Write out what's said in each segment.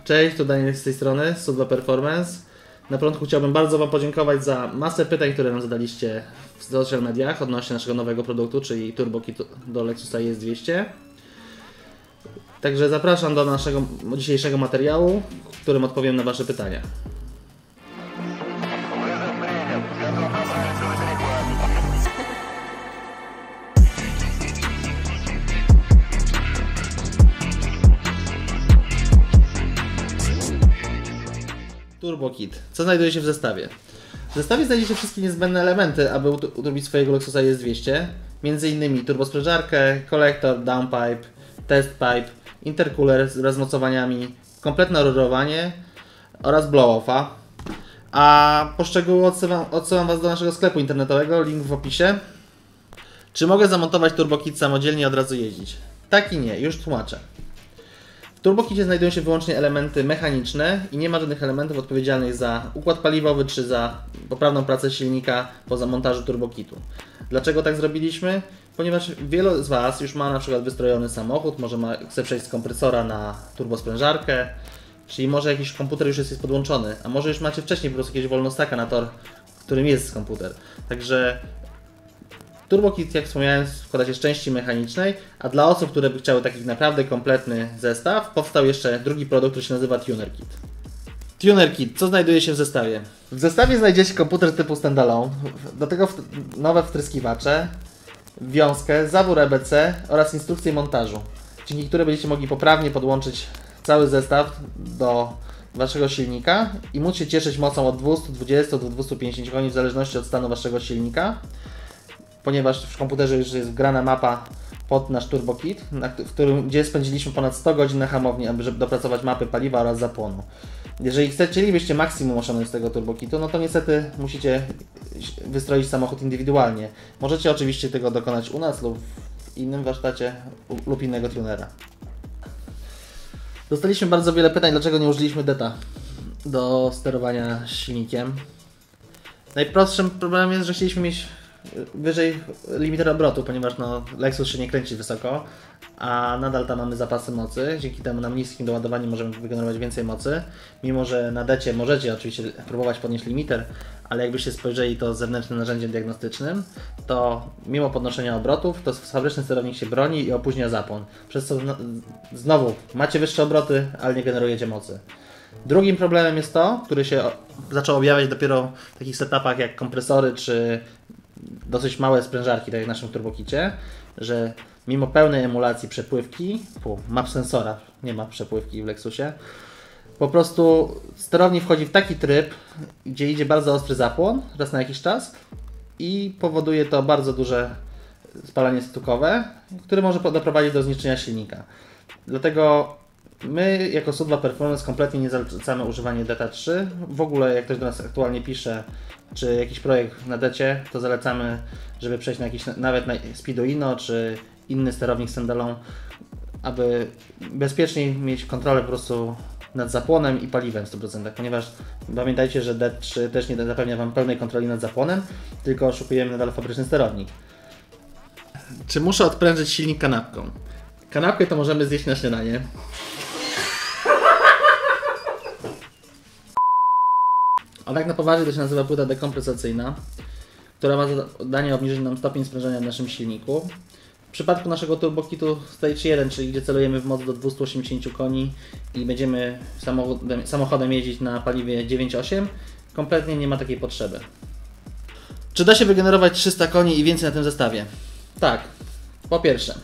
Cześć, to Daniel z tej strony, Sudwa Performance. Na początku chciałbym bardzo Wam podziękować za masę pytań, które nam zadaliście w social mediach odnośnie naszego nowego produktu, czyli TurboKit do Lexusa ES200. Także zapraszam do naszego dzisiejszego materiału, w którym odpowiem na Wasze pytania. TurboKit. Co znajduje się w zestawie? W zestawie znajdziecie wszystkie niezbędne elementy, aby uruchomić swojego Lexusa ES200. Między innymi turbosprężarkę, kolektor, downpipe, testpipe, intercooler z rozmocowaniami, kompletne rurowanie oraz blow-offa. A po szczegóły odsyłam Was do naszego sklepu internetowego, link w opisie. Czy mogę zamontować TurboKit samodzielnie i od razu jeździć? Tak i nie, już tłumaczę. W TurboKicie znajdują się wyłącznie elementy mechaniczne i nie ma żadnych elementów odpowiedzialnych za układ paliwowy czy za poprawną pracę silnika po zamontażu TurboKitu. Dlaczego tak zrobiliśmy? Ponieważ wielu z Was już ma na przykład wystrojony samochód, może chce przejść z kompresora na turbosprężarkę, czyli może jakiś komputer już jest podłączony, a może już macie wcześniej po prostu jakiegoś wolnostaka na tor, w którym jest komputer. Także TurboKit, jak wspomniałem, składa się z części mechanicznej, a dla osób, które by chciały taki naprawdę kompletny zestaw, powstał jeszcze drugi produkt, który się nazywa TunerKit. TunerKit, co znajduje się w zestawie? W zestawie znajdziecie komputer typu standalone, do tego nowe wtryskiwacze, wiązkę, zawór EBC oraz instrukcję montażu, dzięki której będziecie mogli poprawnie podłączyć cały zestaw do Waszego silnika i móc się cieszyć mocą od 220 do 250 koni w zależności od stanu Waszego silnika. Ponieważ w komputerze już jest wgrana mapa pod nasz TurboKit, gdzie spędziliśmy ponad 100 godzin na hamowni, aby dopracować mapy paliwa oraz zapłonu. Jeżeli chcielibyście maksimum osiągnąć z tego TurboKitu, no to niestety musicie wystroić samochód indywidualnie. Możecie oczywiście tego dokonać u nas lub w innym warsztacie lub innego tunera. Dostaliśmy bardzo wiele pytań, dlaczego nie użyliśmy DETA do sterowania silnikiem. Najprostszym problemem jest, że chcieliśmy mieć wyżej limiter obrotu, ponieważ Lexus się nie kręci wysoko, a nadal tam mamy zapasy mocy. Dzięki temu na niskim doładowaniu możemy wygenerować więcej mocy. Mimo że na decie możecie oczywiście próbować podnieść limiter, ale jakbyście spojrzeli to zewnętrznym narzędziem diagnostycznym, to mimo podnoszenia obrotów, to fabryczny sterownik się broni i opóźnia zapłon. Przez co znowu macie wyższe obroty, ale nie generujecie mocy. Drugim problemem jest to, który się zaczął objawiać dopiero w takich setupach jak kompresory czy dosyć małe sprężarki, tak jak w naszym TurboKicie, że mimo pełnej emulacji przepływki, map sensora, nie ma przepływki w Lexusie, po prostu sterownik wchodzi w taki tryb, gdzie idzie bardzo ostry zapłon raz na jakiś czas i powoduje to bardzo duże spalanie stukowe, które może doprowadzić do zniszczenia silnika. Dlatego my jako Sudwa Performance kompletnie nie zalecamy używania DETA 3. W ogóle jak ktoś do nas aktualnie pisze, czy jakiś projekt na decie, to zalecamy, żeby przejść na jakiś nawet na Speeduino, czy inny sterownik standalone, aby bezpieczniej mieć kontrolę po prostu nad zapłonem i paliwem w 100%, ponieważ pamiętajcie, że DET3 też nie zapewnia Wam pełnej kontroli nad zapłonem, tylko oszukujemy nadal fabryczny sterownik. Czy muszę odprężyć silnik kanapką? Kanapkę to możemy zjeść na śniadanie. A tak na poważnie to się nazywa płyta dekompresacyjna, która ma zadanie obniżyć nam stopień sprężenia w naszym silniku. W przypadku naszego TurboKitu Stage 1, czyli gdzie celujemy w moc do 280 koni i będziemy samochodem jeździć na paliwie 9.8, kompletnie nie ma takiej potrzeby. Czy da się wygenerować 300 koni i więcej na tym zestawie? Tak. Po pierwsze,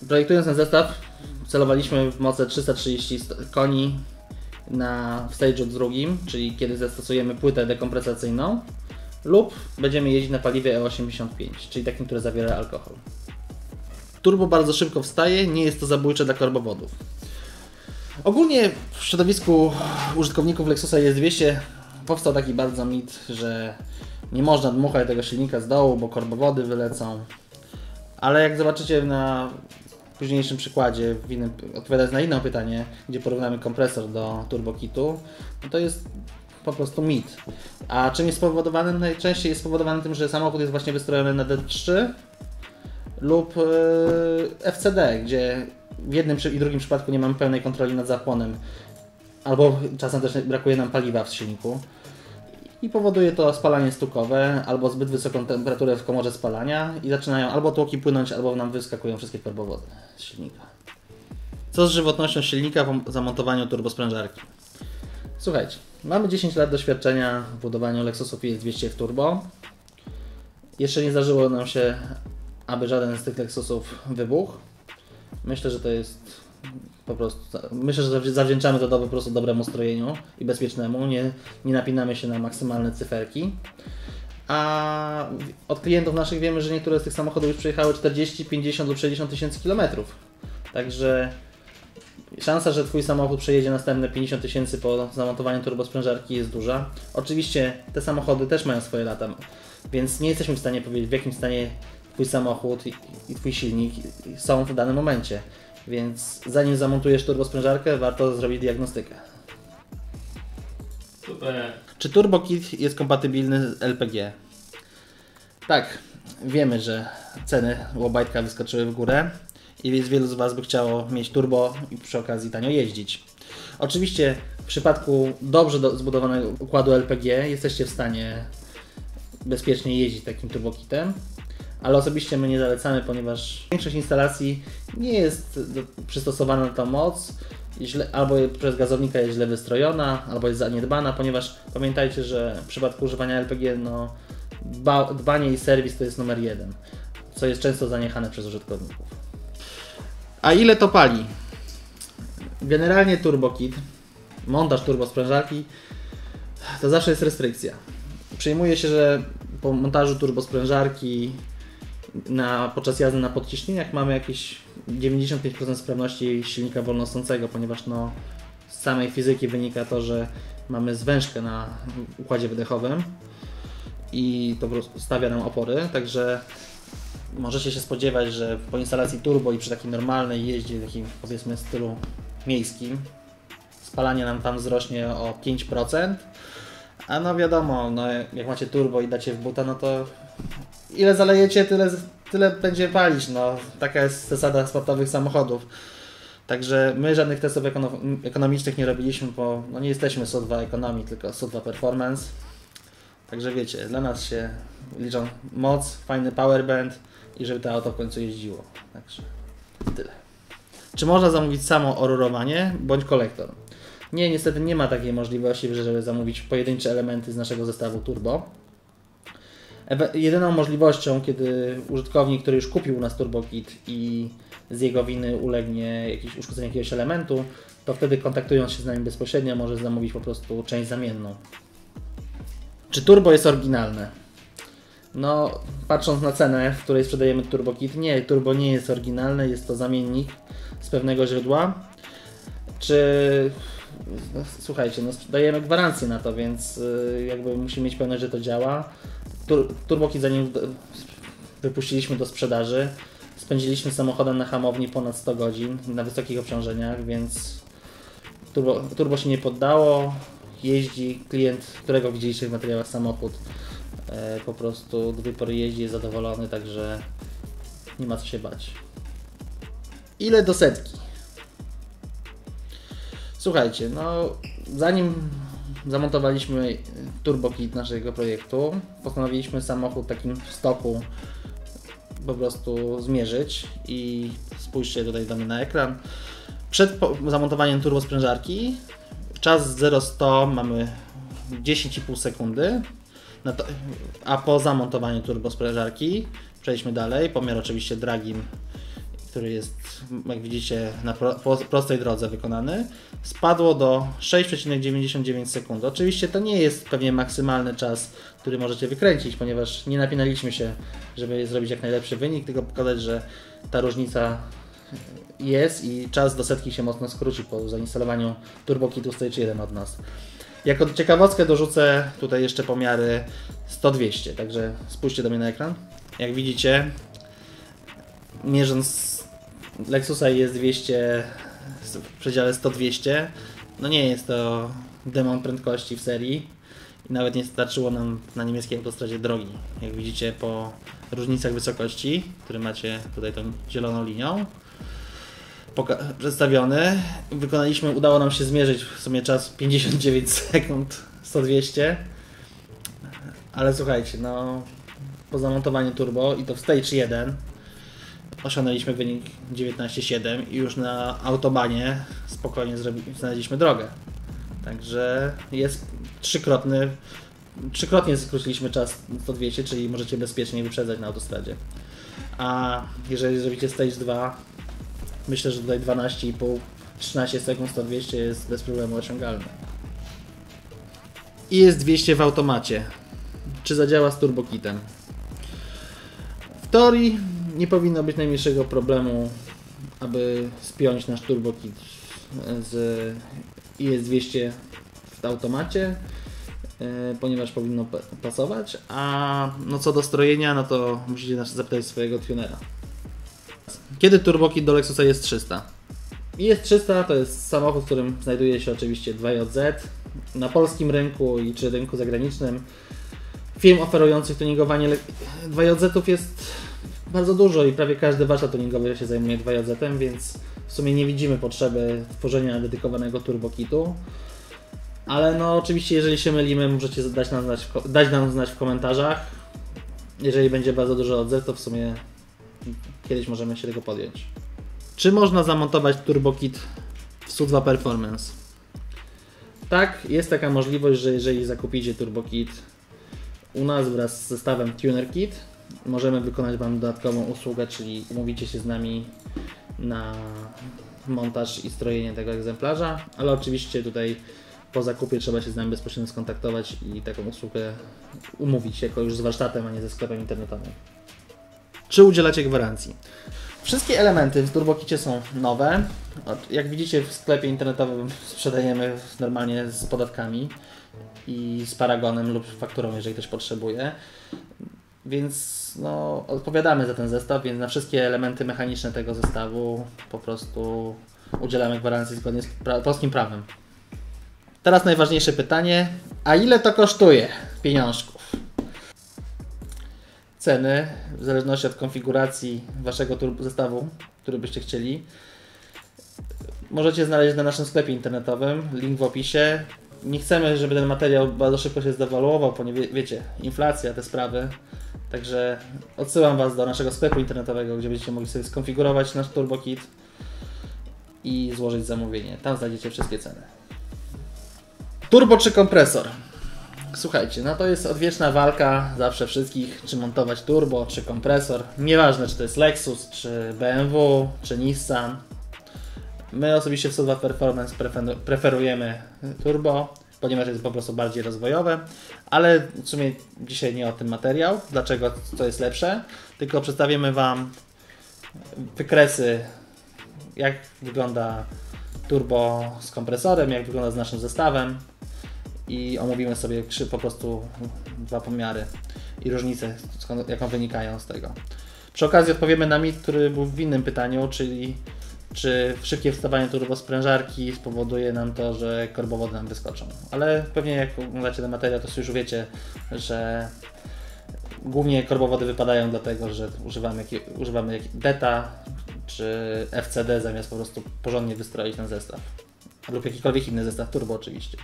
projektując ten zestaw celowaliśmy w moce 330 koni w stage'u drugim, czyli kiedy zastosujemy płytę dekompresacyjną, lub będziemy jeździć na paliwie E85, czyli takim, które zawiera alkohol. Turbo bardzo szybko wstaje, nie jest to zabójcze dla korbowodów. Ogólnie w środowisku użytkowników Lexusa ES200 powstał taki bardzo mit, że nie można dmuchać tego silnika z dołu, bo korbowody wylecą. Ale jak zobaczycie na późniejszym przykładzie, odpowiadając na inne pytanie, gdzie porównamy kompresor do TurboKitu, no to jest po prostu mit. A czym jest spowodowany? Najczęściej jest spowodowany tym, że samochód jest właśnie wystrojony na DET3 lub FCD, gdzie w jednym i drugim przypadku nie mamy pełnej kontroli nad zapłonem albo czasem też brakuje nam paliwa w silniku. I powoduje to spalanie stukowe, albo zbyt wysoką temperaturę w komorze spalania i zaczynają albo tłoki płynąć, albo nam wyskakują wszystkie korbowody z silnika. Co z żywotnością silnika po zamontowaniu turbosprężarki? Słuchajcie, mamy 10 lat doświadczenia w budowaniu Lexusów IS200 w turbo. Jeszcze nie zdarzyło nam się, aby żaden z tych Lexusów wybuchł. Myślę, że to jest po prostu... Myślę, że zawdzięczamy to po prostu dobremu strojeniu i bezpiecznemu. Nie napinamy się na maksymalne cyferki. A od klientów naszych wiemy, że niektóre z tych samochodów już przejechały 40, 50 lub 60 tysięcy kilometrów. Także szansa, że Twój samochód przejedzie następne 50 tysięcy po zamontowaniu turbosprężarki jest duża. Oczywiście te samochody też mają swoje lata, więc nie jesteśmy w stanie powiedzieć, w jakim stanie Twój samochód i Twój silnik są w danym momencie. Więc zanim zamontujesz turbosprężarkę, warto zrobić diagnostykę. Super. Czy TurboKit jest kompatybilny z LPG? Tak, wiemy, że ceny Łobajtka wyskoczyły w górę i więc wielu z Was by chciało mieć turbo i przy okazji tanio jeździć. Oczywiście w przypadku dobrze zbudowanego układu LPG jesteście w stanie bezpiecznie jeździć takim turbokitem, ale osobiście my nie zalecamy, ponieważ większość instalacji nie jest przystosowana na tą moc, albo przez gazownika jest źle wystrojona, albo jest zaniedbana, ponieważ pamiętajcie, że w przypadku używania LPG dbanie i serwis to jest numer 1, co jest często zaniechane przez użytkowników. A ile to pali? Generalnie TurboKit, montaż turbosprężarki to zawsze jest restrykcja. Przyjmuje się, że po montażu turbosprężarki podczas jazdy na podciśnieniach mamy jakieś 95% sprawności silnika wolnostącego, ponieważ z samej fizyki wynika to, że mamy zwężkę na układzie wydechowym i to po prostu stawia nam opory, także możecie się spodziewać, że po instalacji turbo i przy takiej normalnej jeździe, takim powiedzmy stylu miejskim, spalanie nam tam wzrośnie o 5%, a wiadomo, jak macie turbo i dacie w buta, to ile zalejecie, tyle będzie palić, taka jest zasada sportowych samochodów. Także my żadnych testów ekonomicznych nie robiliśmy, bo nie jesteśmy SO2 Economy, tylko SO2 Performance. Także wiecie, dla nas się liczą moc, fajny powerband i żeby to auto w końcu jeździło. Także tyle. Czy można zamówić samo orurowanie bądź kolektor? Nie, niestety nie ma takiej możliwości, żeby zamówić pojedyncze elementy z naszego zestawu turbo. Jedyną możliwością, kiedy użytkownik, który już kupił u nas TurboKit i z jego winy ulegnie jakieś uszkodzenie jakiegoś elementu, to wtedy kontaktując się z nami bezpośrednio może zamówić po prostu część zamienną. Czy turbo jest oryginalne? Patrząc na cenę, w której sprzedajemy TurboKit, nie, turbo nie jest oryginalne, jest to zamiennik z pewnego źródła. Słuchajcie, dajemy gwarancję na to, więc musimy mieć pewność, że to działa. TurboKit, zanim wypuściliśmy do sprzedaży, spędziliśmy samochodem na hamowni ponad 100 godzin na wysokich obciążeniach, więc turbo się nie poddało. Jeździ klient, którego widzieliście w materiałach samochód, po prostu do tej pory jeździ, jest zadowolony, także nie ma co się bać. Ile do setki? Słuchajcie, zanim zamontowaliśmy TurboKit naszego projektu, postanowiliśmy samochód takim w stoku po prostu zmierzyć i spójrzcie tutaj do mnie na ekran. Przed zamontowaniem turbosprężarki czas z 0-100 mamy 10,5 sekundy, a po zamontowaniu turbosprężarki przejdźmy dalej, pomiar oczywiście dragim, który jest, jak widzicie, na prostej drodze wykonany, spadło do 6,99 sekundy. Oczywiście to nie jest pewnie maksymalny czas, który możecie wykręcić, ponieważ nie napinaliśmy się, żeby zrobić jak najlepszy wynik, tylko pokazać, że ta różnica jest i czas do setki się mocno skróci po zainstalowaniu TurboKitu Stage 1 od nas. Jako ciekawostkę dorzucę tutaj jeszcze pomiary 100-200, także spójrzcie do mnie na ekran. Jak widzicie, mierząc Lexusa IS200 w przedziale 100-200, nie jest to demon prędkości w serii i nawet nie starczyło nam na niemieckiej autostradzie drogi. Jak widzicie po różnicach wysokości, które macie tutaj tą zieloną linią, przedstawiony. Udało nam się zmierzyć w sumie czas 59 sekund 100-200. Ale słuchajcie, no po zamontowaniu turbo i to w Stage 1 osiągnęliśmy wynik 19,7 i już na autobanie spokojnie znaleźliśmy drogę. Także jest trzykrotnie skróciliśmy czas 100-200, czyli możecie bezpiecznie wyprzedzać na autostradzie. A jeżeli zrobicie Stage 2, myślę, że tutaj 12,5-13 sekund 100-200 jest bez problemu osiągalne. I jest 200 w automacie. Czy zadziała z turbokitem? W teorii nie powinno być najmniejszego problemu, aby spiąć nasz turbokit z IS-200 w automacie, ponieważ powinno pasować, a no co do strojenia, no to musicie zapytać swojego tunera. Kiedy turbokit do Lexusa IS-300? IS-300 to jest samochód, w którym znajduje się oczywiście 2JZ. Na polskim rynku i czy rynku zagranicznym firm oferujących tuningowanie 2JZ-ów jest bardzo dużo i prawie każdy warsztat tuningowy się zajmuje 2JZ-em, więc w sumie nie widzimy potrzeby tworzenia dedykowanego turbokitu. Ale no oczywiście, jeżeli się mylimy, możecie dać nam znać w komentarzach. Jeżeli będzie bardzo dużo odzew, to w sumie kiedyś możemy się tego podjąć. Czy można zamontować turbokit w SU2 Performance? Tak, jest taka możliwość, że jeżeli zakupicie turbokit u nas wraz z zestawem Tuner Kit, możemy wykonać Wam dodatkową usługę, czyli umówicie się z nami na montaż i strojenie tego egzemplarza, ale oczywiście tutaj po zakupie trzeba się z nami bezpośrednio skontaktować i taką usługę umówić jako już z warsztatem, a nie ze sklepem internetowym. Czy udzielacie gwarancji? Wszystkie elementy w turbokicie są nowe. Jak widzicie, w sklepie internetowym sprzedajemy normalnie z podatkami i z paragonem lub fakturą, jeżeli ktoś potrzebuje. Więc no, odpowiadamy za ten zestaw, więc na wszystkie elementy mechaniczne tego zestawu po prostu udzielamy gwarancji zgodnie z polskim prawem. Teraz najważniejsze pytanie, a ile to kosztuje pieniążków? Ceny, w zależności od konfiguracji Waszego zestawu, który byście chcieli, możecie znaleźć na naszym sklepie internetowym, link w opisie. Nie chcemy, żeby ten materiał bardzo szybko się zdewaluował, ponieważ wiecie, inflacja, te sprawy. Także odsyłam Was do naszego sklepu internetowego, gdzie będziecie mogli sobie skonfigurować nasz turbokit i złożyć zamówienie. Tam znajdziecie wszystkie ceny. Turbo czy kompresor? Słuchajcie, no to jest odwieczna walka zawsze wszystkich, czy montować turbo, czy kompresor. Nieważne, czy to jest Lexus, czy BMW, czy Nissan. My osobiście w SU2 Performance preferujemy turbo, ponieważ jest po prostu bardziej rozwojowe, ale w sumie dzisiaj nie o tym materiał, dlaczego to jest lepsze, tylko przedstawimy Wam wykresy, jak wygląda turbo z kompresorem, jak wygląda z naszym zestawem i omówimy sobie po prostu dwa pomiary i różnice, jaką wynikają z tego. Przy okazji odpowiemy na mit, który był w innym pytaniu, czyli czy szybkie wstawanie turbosprężarki spowoduje nam to, że korbowody nam wyskoczą. Ale pewnie jak oglądacie ten materiał, to już wiecie, że głównie korbowody wypadają dlatego, że używamy DETA czy FCD zamiast po prostu porządnie wystroić ten zestaw. Lub jakikolwiek inny zestaw turbo oczywiście.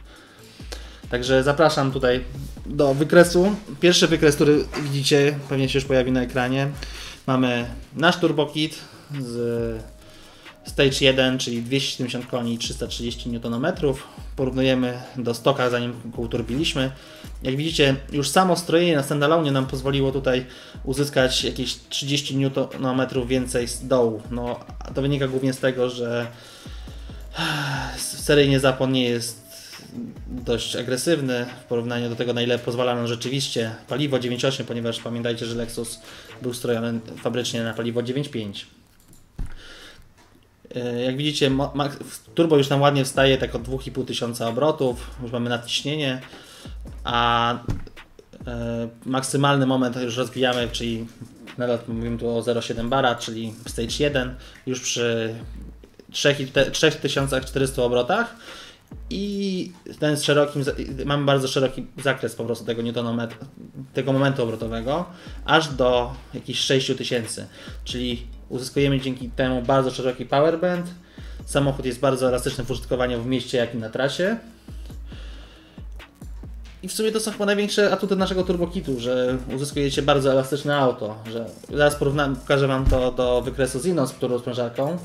Także zapraszam tutaj do wykresu. Pierwszy wykres, który widzicie, pewnie się już pojawi na ekranie. Mamy nasz turbokit z Stage 1, czyli 270 koni i 330 Nm. Porównujemy do stoka, zanim go uturbiliśmy. Jak widzicie, już samo strojenie na standalone nam pozwoliło tutaj uzyskać jakieś 30 Nm więcej z dołu. No, to wynika głównie z tego, że seryjnie zapłon nie jest dość agresywny w porównaniu do tego, na ile pozwala nam rzeczywiście paliwo 9.8, ponieważ pamiętajcie, że Lexus był strojony fabrycznie na paliwo 9.5. Jak widzicie, turbo już nam ładnie wstaje tak od 2500 obrotów, już mamy nadciśnienie, a maksymalny moment już rozwijamy, czyli nadal mówimy tu o 0,7 bara, czyli Stage 1, już przy 3400 obrotach i ten mamy bardzo szeroki zakres po prostu tego momentu obrotowego, aż do jakichś 6000, czyli Uzyskujemy dzięki temu bardzo szeroki powerband. Samochód jest bardzo elastyczny w użytkowaniu w mieście, jak i na trasie. I w sumie to są chyba największe atuty naszego turbokitu, że uzyskujecie bardzo elastyczne auto. Że zaraz pokażę Wam to do wykresu z inną turbosprężarką,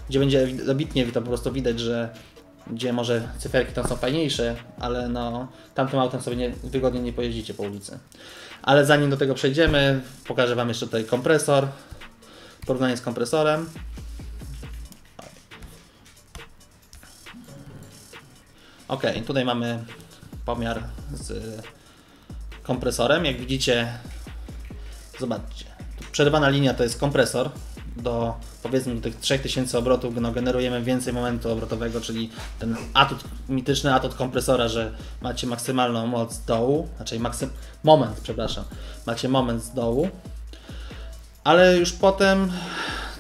gdzie będzie dobitnie to po prostu widać, że gdzie może cyferki tam są fajniejsze, ale no tamtym autem sobie wygodnie nie pojeździcie po ulicy. Ale zanim do tego przejdziemy, pokażę Wam jeszcze tutaj kompresor, porównanie z kompresorem. Ok, tutaj mamy pomiar z kompresorem. Jak widzicie, zobaczcie, przerwana linia to jest kompresor. Do powiedzmy do tych 3000 obrotów generujemy więcej momentu obrotowego, czyli ten atut, mityczny atut kompresora, że macie maksymalną moc z dołu, znaczy macie moment z dołu, ale już potem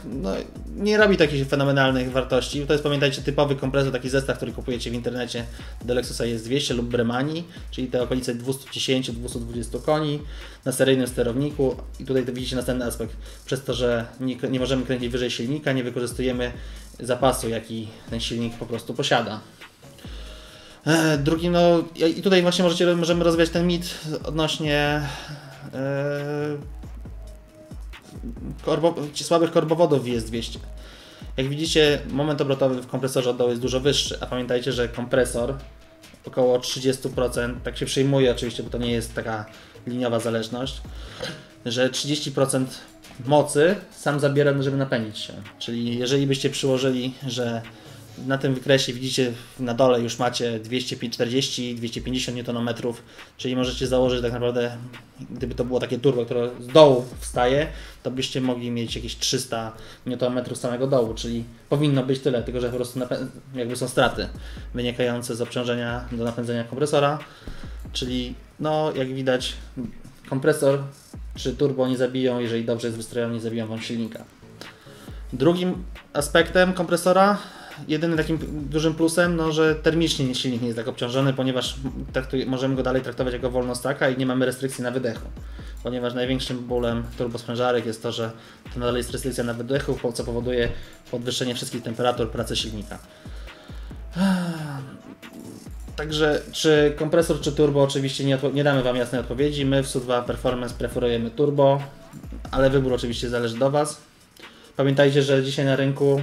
no, nie robi takich fenomenalnych wartości. To jest, pamiętajcie, typowy kompresor, taki zestaw, który kupujecie w internecie do Lexusa ES200 lub Bremani, czyli te okolice 210-220 koni na seryjnym sterowniku. I tutaj widzicie następny aspekt. Przez to, że nie możemy kręcić wyżej silnika, nie wykorzystujemy zapasu, jaki ten silnik po prostu posiada. Drugi, no i tutaj właśnie możemy rozwiać ten mit odnośnie słabych korbowodów w ES200. Jak widzicie, moment obrotowy w kompresorze od dołu jest dużo wyższy, a pamiętajcie, że kompresor około 30%, tak się przyjmuje oczywiście, bo to nie jest taka liniowa zależność, że 30% mocy sam zabiera, żeby napędzić się. Czyli jeżeli byście przyłożyli, że na tym wykresie widzicie na dole już macie 240-250 Nm, czyli możecie założyć tak naprawdę, gdyby to było takie turbo, które z dołu wstaje, to byście mogli mieć jakieś 300 Nm z samego dołu, czyli powinno być tyle, tylko że po prostu jakby są straty wynikające z obciążenia do napędzenia kompresora, czyli no jak widać kompresor czy turbo nie zabiją, jeżeli dobrze jest wystrojony, nie zabiją Wam silnika. Drugim aspektem kompresora, jedynym takim dużym plusem, no, że termicznie silnik nie jest tak obciążony, ponieważ możemy go dalej traktować jako wolnostaka i nie mamy restrykcji na wydechu. Ponieważ największym bólem turbosprężarek jest to, że to nadal jest restrykcja na wydechu, co powoduje podwyższenie wszystkich temperatur pracy silnika. Także czy kompresor, czy turbo, oczywiście nie damy Wam jasnej odpowiedzi. My w SU2 Performance preferujemy turbo, ale wybór oczywiście zależy do Was. Pamiętajcie, że dzisiaj na rynku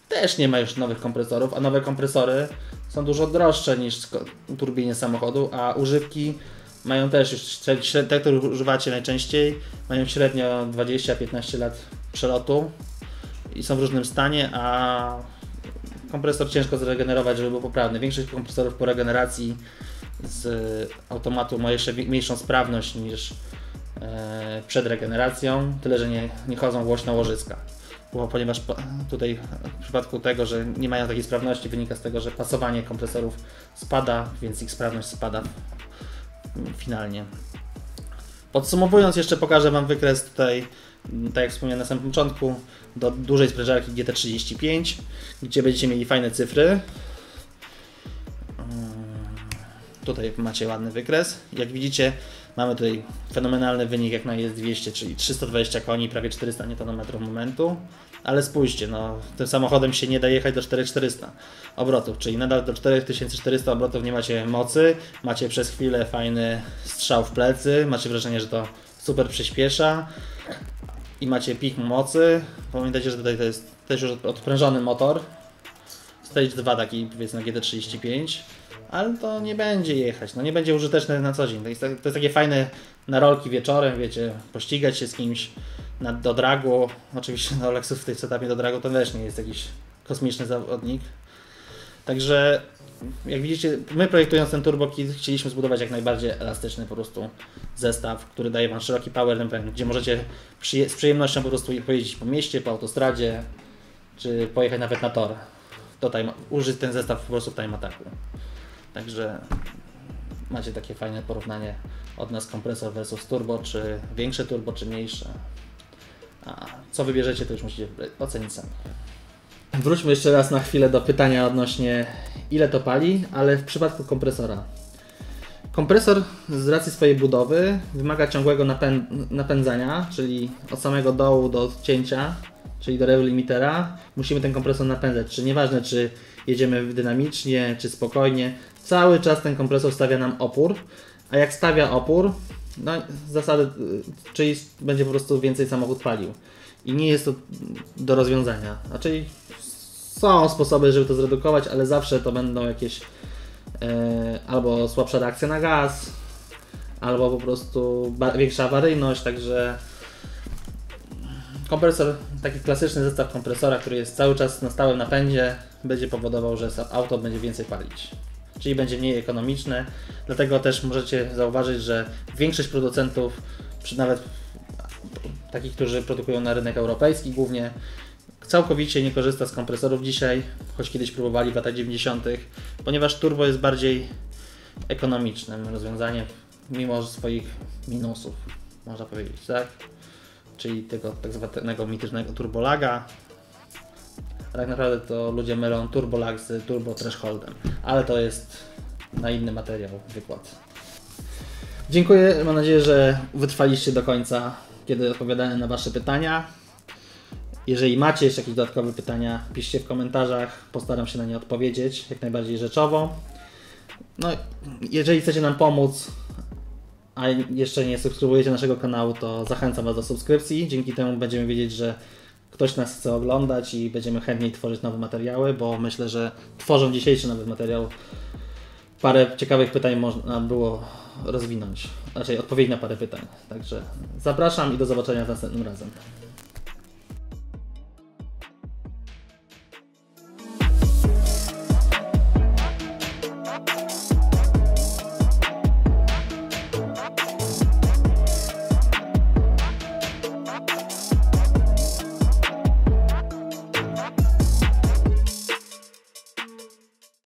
też nie ma już nowych kompresorów, a nowe kompresory są dużo droższe niż turbiny samochodu, a używki mają też już, te, które używacie najczęściej, mają średnio 20-15 lat przelotu i są w różnym stanie, a kompresor ciężko zregenerować, żeby był poprawny. Większość kompresorów po regeneracji z automatu ma jeszcze mniejszą sprawność niż przed regeneracją, tyle że nie chodzą głośno łożyska. Ponieważ tutaj w przypadku tego, że nie mają takiej sprawności, wynika z tego, że pasowanie kompresorów spada, więc ich sprawność spada finalnie. Podsumowując, jeszcze pokażę Wam wykres tutaj, tak jak wspomniałem na samym początku, do dużej sprężarki GT35, gdzie będziecie mieli fajne cyfry. Tutaj macie ładny wykres. Jak widzicie, mamy tutaj fenomenalny wynik jak na ES200, czyli 320 koni, prawie 400 Nm momentu. Ale spójrzcie, no, tym samochodem się nie da jechać do 4400 obrotów, czyli nadal do 4400 obrotów nie macie mocy, macie przez chwilę fajny strzał w plecy, macie wrażenie, że to super przyspiesza i macie pik mocy. Pamiętajcie, że tutaj to jest też już odprężony motor, Stage 2 taki powiedzmy na GT35, ale to nie będzie jechać, no nie będzie użyteczne na co dzień. To jest takie fajne na rolki wieczorem, wiecie, pościgać się z kimś do dragu. Oczywiście no, Lexus w tej setupie do dragu to też nie jest jakiś kosmiczny zawodnik. Także jak widzicie, my projektując ten turbo kit chcieliśmy zbudować jak najbardziej elastyczny po prostu zestaw, który daje Wam szeroki power pęd, gdzie możecie z przyjemnością po prostu pojeździć po mieście, po autostradzie, czy pojechać nawet na tor. Użyć ten zestaw po prostu w time ataku. Także macie takie fajne porównanie od nas kompresor versus turbo, czy większe turbo, czy mniejsze. A co wybierzecie, to już musicie ocenić sami. Wróćmy jeszcze raz na chwilę do pytania odnośnie ile to pali, ale w przypadku kompresora. Kompresor z racji swojej budowy wymaga ciągłego napędzania, czyli od samego dołu do odcięcia, czyli do rew limitera, musimy ten kompresor napędzać. Czyli nieważne, czy jedziemy dynamicznie, czy spokojnie, cały czas ten kompresor stawia nam opór, a jak stawia opór, no zasady, czyli będzie po prostu więcej samochód palił. I nie jest to do rozwiązania. Znaczy są sposoby, żeby to zredukować, ale zawsze to będą jakieś albo słabsza reakcja na gaz, albo po prostu większa awaryjność, także kompresor, taki klasyczny zestaw kompresora, który jest cały czas na stałym napędzie, będzie powodował, że auto będzie więcej palić, czyli będzie mniej ekonomiczne. Dlatego też możecie zauważyć, że większość producentów, nawet takich, którzy produkują na rynek europejski głównie, całkowicie nie korzysta z kompresorów dzisiaj, choć kiedyś próbowali w latach 90., ponieważ turbo jest bardziej ekonomicznym rozwiązaniem, mimo swoich minusów, można powiedzieć, tak? Czyli tego tak zwanego mitycznego turbolaga. A tak naprawdę to ludzie mylą turbolag z turbo thresholdem, ale to jest na inny materiał, wykład. Dziękuję, mam nadzieję, że wytrwaliście do końca, kiedy odpowiadałem na Wasze pytania. Jeżeli macie jeszcze jakieś dodatkowe pytania, piszcie w komentarzach, postaram się na nie odpowiedzieć jak najbardziej rzeczowo. No, jeżeli chcecie nam pomóc, a jeszcze nie subskrybujecie naszego kanału, to zachęcam Was do subskrypcji. Dzięki temu będziemy wiedzieć, że ktoś nas chce oglądać i będziemy chętniej tworzyć nowe materiały, bo myślę, że tworząc dzisiejszy nowy materiał, parę ciekawych pytań można było rozwinąć, raczej odpowiedzieć na parę pytań. Także zapraszam i do zobaczenia następnym razem.